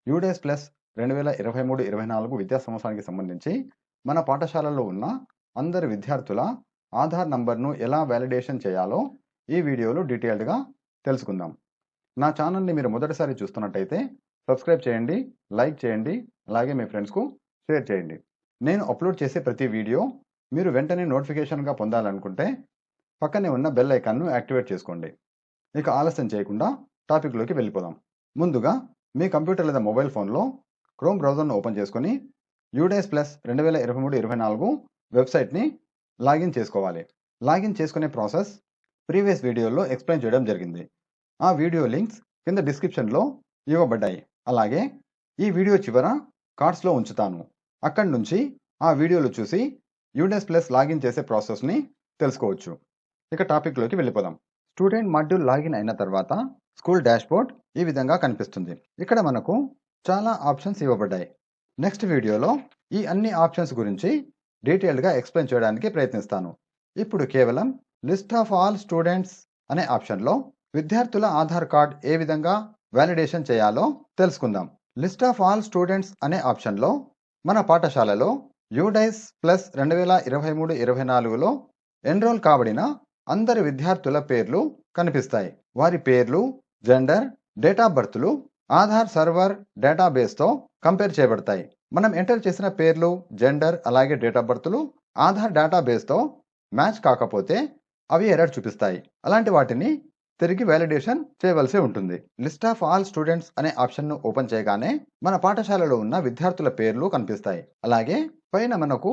UDISE plus 2023-24 విద్యా సంవత్సరానికి సంబంధించి మన పాఠశాలలో ఉన్న అందరి విద్యార్థుల ఆధార్ నంబర్ను ఎలా వ్యాలిడేషన్ చేయాలో ఈ వీడియోలో డీటెయిల్డ్గా తెలుసుకుందాం. నా ఛానల్ని మీరు మొదటిసారి చూస్తున్నట్టయితే సబ్స్క్రైబ్ చేయండి, లైక్ చేయండి, అలాగే మీ ఫ్రెండ్స్కు షేర్ చేయండి. నేను అప్లోడ్ చేసే ప్రతి వీడియో మీరు వెంటనే నోటిఫికేషన్గా పొందాలనుకుంటే పక్కనే ఉన్న బెల్ ఐకాన్ను యాక్టివేట్ చేసుకోండి. ఇక ఆలస్యం చేయకుండా టాపిక్లోకి వెళ్ళిపోదాం. ముందుగా మీ కంప్యూటర్ లేదా మొబైల్ ఫోన్లో క్రోమ్ బ్రౌజర్ను ఓపెన్ చేసుకొని యూడేస్ ప్లస్ 2023-24 వెబ్సైట్ని లాగిన్ చేసుకోవాలి. లాగిన్ చేసుకునే ప్రాసెస్ ప్రీవియస్ వీడియోలో ఎక్స్ప్లెయిన్ చేయడం జరిగింది. ఆ వీడియో లింక్స్ కింద డిస్క్రిప్షన్లో ఇవ్వబడ్డాయి. అలాగే ఈ వీడియో చివర కార్డ్స్లో ఉంచుతాను. అక్కడి నుంచి ఆ వీడియోలు చూసి యూడేస్ ప్లస్ లాగిన్ చేసే ప్రాసెస్ని తెలుసుకోవచ్చు. ఇక టాపిక్లోకి వెళ్ళిపోదాం. స్టూడెంట్ మాడ్యూల్ లాగిన్ అయిన తర్వాత స్కూల్ డాష్బోర్డ్ ఈ విధంగా కనిపిస్తుంది. ఇక్కడ మనకు చాలా ఆప్షన్స్ ఇవ్వబడ్డాయి. నెక్స్ట్ వీడియోలో ఈ అన్ని ఆప్షన్స్ గురించి డీటెయిల్డ్గా ఎక్స్ప్లెయిన్ చేయడానికి ప్రయత్నిస్తాను. ఇప్పుడు కేవలం లిస్ట్ ఆఫ్ ఆల్ స్టూడెంట్స్ అనే ఆప్షన్లో విద్యార్థుల ఆధార్ కార్డ్ ఏ విధంగా వ్యాలిడేషన్ చేయాలో తెలుసుకుందాం. లిస్ట్ ఆఫ్ ఆల్ స్టూడెంట్స్ అనే ఆప్షన్లో మన పాఠశాలలో యూడైస్ ప్లస్ 2023-24లో ఎన్రోల్ కాబడిన అందరి విద్యార్థుల పేర్లు కనిపిస్తాయి. వారి పేర్లు, జెండర్, డేట్ ఆఫ్ బర్త్లు ఆధార్ సర్వర్ డేటాబేస్తో కంపేర్ చేయబడతాయి. మనం ఎంటర్ చేసిన పేర్లు, జెండర్ అలాగే డేట్ ఆఫ్ బర్త్లు ఆధార్ డేటాబేస్తో మ్యాచ్ కాకపోతే అవి ఎర్రర్ చూపిస్తాయి. అలాంటి వాటిని తిరిగి వ్యాలిడేషన్ చేయవలసి ఉంటుంది. లిస్ట్ ఆఫ్ ఆల్ స్టూడెంట్స్ అనే ఆప్షన్ను ఓపెన్ చేయగానే మన పాఠశాలలో ఉన్న విద్యార్థుల పేర్లు కనిపిస్తాయి. అలాగే పైన మనకు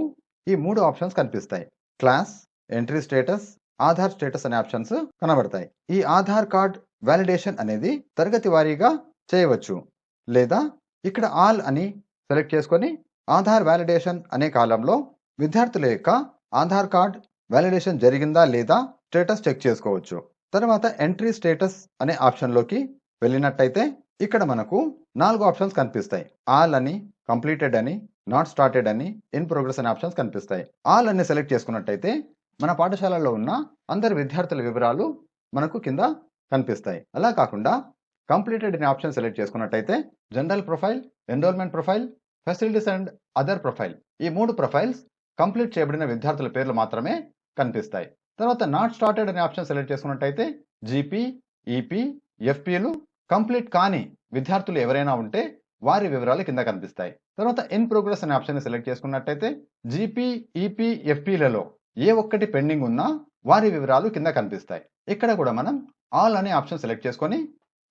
ఈ 3 ఆప్షన్స్ కనిపిస్తాయి. Class, entry status, Aadhaar status అనే ఆప్షన్స్ కనబడతాయి. ఈ ఆధార్ కార్డ్ వ్యాలిడేషన్ అనేది తరగతి వారీగా చేయవచ్చు. లేదా ఇక్కడ ఆల్ అని సెలెక్ట్ చేసుకొని ఆధార్ వ్యాలిడేషన్ అనే కాలంలో విద్యార్థుల యొక్క ఆధార్ కార్డ్ వ్యాలిడేషన్ జరిగిందా లేదా స్టేటస్ చెక్ చేసుకోవచ్చు. తర్వాత ఎంట్రీ స్టేటస్ అనే ఆప్షన్లోకి వెళ్ళినట్టయితే ఇక్కడ మనకు 4 ఆప్షన్స్ కనిపిస్తాయి. ఆల్ అని, కంప్లీటెడ్ అని, నాట్ స్టార్టెడ్ అని, ఇన్ ప్రోగ్రెస్ అనే ఆప్షన్స్ కనిపిస్తాయి. ఆల్ అని సెలెక్ట్ చేసుకున్నట్టయితే మన పాఠశాలలో ఉన్న అందరి విద్యార్థుల వివరాలు మనకు కింద కనిపిస్తాయి. అలా కాకుండా కంప్లీటెడ్ అనే ఆప్షన్ సెలెక్ట్ చేసుకున్నట్టయితే general profile, enrolment profile, facilities and other profile ఈ 3 ప్రొఫైల్స్ కంప్లీట్ చేయబడిన విద్యార్థుల పేర్లు మాత్రమే కనిపిస్తాయి. తర్వాత నాట్ స్టార్టెడ్ అనే ఆప్షన్ సెలెక్ట్ చేసుకున్నట్టయితే జీపీ, ఈపీ, ఎఫ్పీలు కంప్లీట్ కాని విద్యార్థులు ఎవరైనా ఉంటే వారి వివరాలు కింద కనిపిస్తాయి. తర్వాత ఇన్ ప్రోగ్రెస్ అనే ఆప్షన్ సెలెక్ట్ చేసుకున్నట్టయితే జీపీ, ఈపీ, ఎఫ్పీలలో ఏ ఒక్కటి పెండింగ్ ఉన్నా వారి వివరాలు కింద కనిపిస్తాయి. ఇక్కడ కూడా మనం ఆల్ అనే ఆప్షన్ సెలెక్ట్ చేసుకొని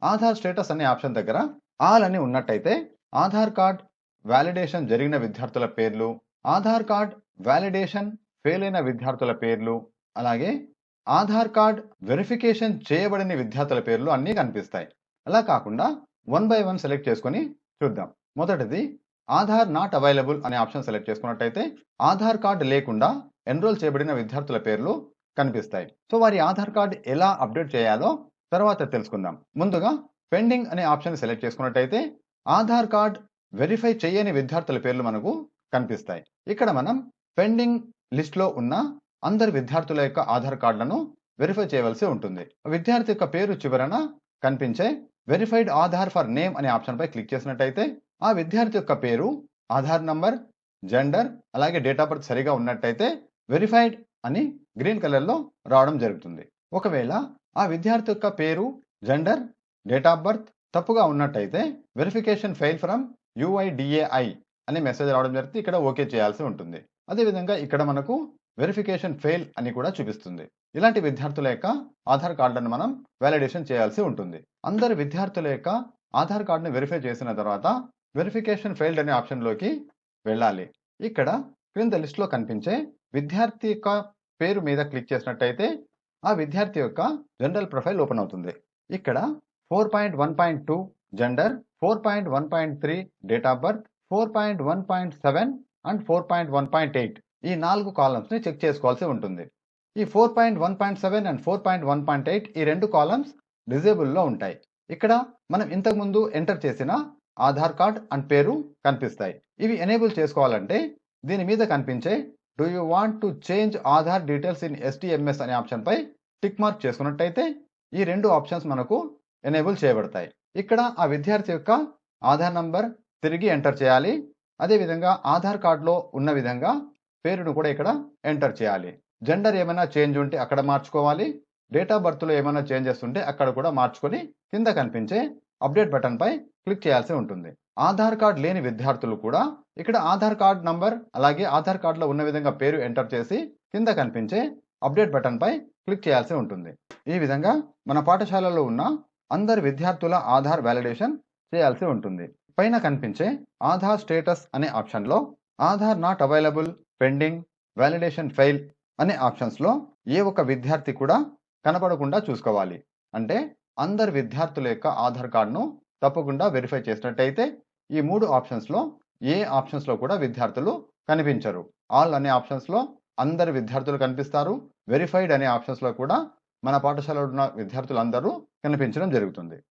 ఆధార్ స్టేటస్ అనే ఆప్షన్ దగ్గర ఆల్ అని ఉన్నట్టయితే ఆధార్ కార్డ్ వ్యాలిడేషన్ జరిగిన విద్యార్థుల పేర్లు, ఆధార్ కార్డ్ వ్యాలిడేషన్ ఫెయిల్ అయిన విద్యార్థుల పేర్లు, అలాగే ఆధార్ కార్డ్ వెరిఫికేషన్ చేయబడిన విద్యార్థుల పేర్లు అన్నీ కనిపిస్తాయి. అలా కాకుండా 1 by 1 సెలెక్ట్ చేసుకొని చూద్దాం. మొదటిది ఆధార్ నాట్ అవైలబుల్ అనే ఆప్షన్ సెలెక్ట్ చేసుకున్నట్టయితే ఆధార్ కార్డ్ లేకుండా ఎన్రోల్ చేయబడిన విద్యార్థుల పేర్లు కనిపిస్తాయి. సో వారి ఆధార్ కార్డ్ ఎలా అప్డేట్ చేయాలో తర్వాత తెలుసుకుందాం. ముందుగా పెండింగ్ అనే ఆప్షన్ సెలెక్ట్ చేసుకున్నట్టయితే ఆధార్ కార్డ్ వెరిఫై చేయని విద్యార్థుల పేర్లు మనకు కనిపిస్తాయి. ఇక్కడ మనం పెండింగ్ లిస్ట్లో ఉన్న అందరి విద్యార్థుల యొక్క ఆధార్ కార్డులను వెరిఫై చేయవలసి ఉంటుంది. విద్యార్థి యొక్క పేరు చివరన కనిపించే వెరిఫైడ్ ఆధార్ ఫర్ నేమ్ అనే ఆప్షన్పై క్లిక్ చేసినట్టయితే ఆ విద్యార్థి యొక్క పేరు, ఆధార్ నంబర్, జెండర్ అలాగే డేట్ ఆఫ్ బర్త్ సరిగా ఉన్నట్టయితే వెరిఫైడ్ అని గ్రీన్ కలర్లో రావడం జరుగుతుంది. ఒకవేళ ఆ విద్యార్థి యొక్క పేరు, జెండర్, డేట్ ఆఫ్ బర్త్ తప్పుగా ఉన్నట్టయితే వెరిఫికేషన్ ఫెయిల్ ఫ్రమ్ UIDAI అనే మెసేజ్ రావడం జరిగితే ఇక్కడ ఓకే చేయాల్సి ఉంటుంది. అదేవిధంగా ఇక్కడ మనకు వెరిఫికేషన్ ఫెయిల్ అని కూడా చూపిస్తుంది. ఇలాంటి విద్యార్థుల యొక్క ఆధార్ కార్డులను మనం వ్యాలిడేషన్ చేయాల్సి ఉంటుంది. అందరి విద్యార్థుల యొక్క ఆధార్ కార్డును వెరిఫై చేసిన తర్వాత వెరిఫికేషన్ ఫెయిల్డ్ అనే ఆప్షన్లోకి వెళ్ళాలి. ఇక్కడ క్రింద లిస్ట్లో కనిపించే విద్యార్థి యొక్క పేరు మీద క్లిక్ చేసినట్టయితే ఆ విద్యార్థి యొక్క జనరల్ ప్రొఫైల్ ఓపెన్ అవుతుంది. ఇక్కడ 4.1.2 gender, 4.1.3 date of birth, 4.1.7 and 4.1.8 ఈ 4 కాలమ్స్ని చెక్ చేసుకోవాల్సి ఉంటుంది. ఈ 4.1.7 అండ్ 4.1.8 ఈ 2 కాలమ్స్ డిజేబుల్లో ఉంటాయి. ఇక్కడ మనం ఇంతకుముందు ఎంటర్ చేసిన ఆధార్ కార్డ్ అండ్ పేరు కనిపిస్తాయి. ఇవి ఎనేబుల్ చేసుకోవాలంటే దీని మీద కనిపించే do you want to change Aadhaar details in STMS అనే ఆప్షన్పై టిక్ మార్క్ చేసుకున్నట్టయితే ఈ 2 ఆప్షన్స్ మనకు ఎనేబుల్ చేయబడతాయి. ఇక్కడ ఆ విద్యార్థి యొక్క ఆధార్ నంబర్ తిరిగి ఎంటర్ చేయాలి. అదేవిధంగా ఆధార్ కార్డులో ఉన్న విధంగా పేరును కూడా ఇక్కడ ఎంటర్ చేయాలి. జెండర్ ఏమైనా చేంజ్ ఉంటే అక్కడ మార్చుకోవాలి. డేట్ ఆఫ్ బర్త్లో ఏమైనా చేంజెస్ ఉంటే అక్కడ కూడా మార్చుకొని కింద కనిపించే అప్డేట్ బటన్పై క్లిక్ చేయాల్సి ఉంటుంది. ఆధార్ కార్డ్ లేని విద్యార్థులు కూడా ఇక్కడ ఆధార్ కార్డ్ నంబర్ అలాగే ఆధార్ కార్డులో ఉన్న విధంగా పేరు ఎంటర్ చేసి కింద కనిపించే అప్డేట్ బటన్పై క్లిక్ చేయాల్సి ఉంటుంది. ఈ విధంగా మన పాఠశాలలో ఉన్న అందరి విద్యార్థుల ఆధార్ వ్యాలిడేషన్ చేయాల్సి ఉంటుంది. పైన కనిపించే ఆధార్ స్టేటస్ అనే ఆప్షన్లో Aadhaar not available, pending, validation fail అనే ఆప్షన్స్లో ఏ ఒక్క విద్యార్థి కూడా కనపడకుండా చూసుకోవాలి. అంటే అందరి విద్యార్థుల యొక్క ఆధార్ కార్డును తప్పకుండా వెరిఫై చేసినట్టయితే ఈ 3 ఆప్షన్స్లో ఏ ఆప్షన్స్లో కూడా విద్యార్థులు కనిపించరు. ఆల్ అనే ఆప్షన్స్లో అందరి విద్యార్థులు కనిపిస్తారు. వెరిఫైడ్ అనే ఆప్షన్స్లో కూడా మన పాఠశాలలో ఉన్న విద్యార్థులందరూ కనిపించడం జరుగుతుంది.